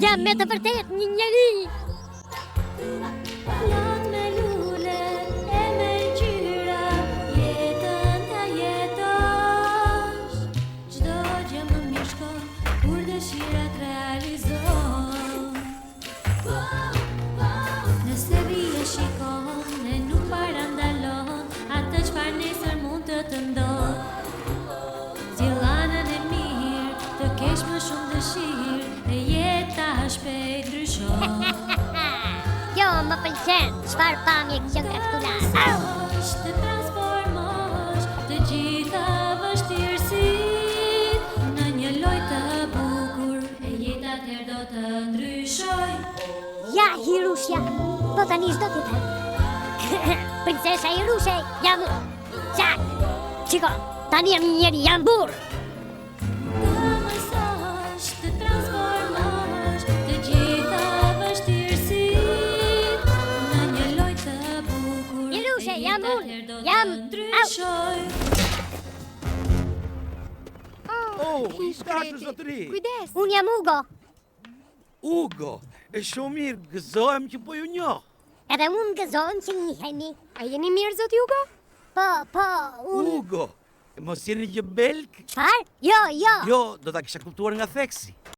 Jam me të vërtet një njeri. Plot me lule e me ngjyra, jetën ta jetosh. Çdo gjë më mirë shkon kur dëshirat realizon. Nëse vije shikon e nuk parandalon atë çfarë nesër mund të ndodh. Zgjidh anën e mirë, të kesh më shumë dëshirë e jeta shpejt ndryshon. Jo, më pëlqen, çfarë pamje kënga këtu lart. Të transformosh të gjitha vështirësitë në një lojë të bukur e jeta atëherë do të ndryshoj. Ja, Hirusha, po tani çdo të them. Princesa Hirushe, jam... Çak, çiko, tani jam një njeri, jam burr. Të mësosh të transformosh të gjitha vështirësitë në një lojë të bukur. Hirushe, jam unë, atëherë do jam... të ndryshoj. Oh, ka është zotëri? Kujdes. Unë jam Ugo, Ugo, e shumë mirë, gëzohem që po ju njoh. edhe unë gëzohem që njihemi. A jeni mirë, zoti Hugo? Po, unë... Ugo, mos jeni një belg? Çfarë? Jo. Jo, do ta kisha kuptuar nga theksi.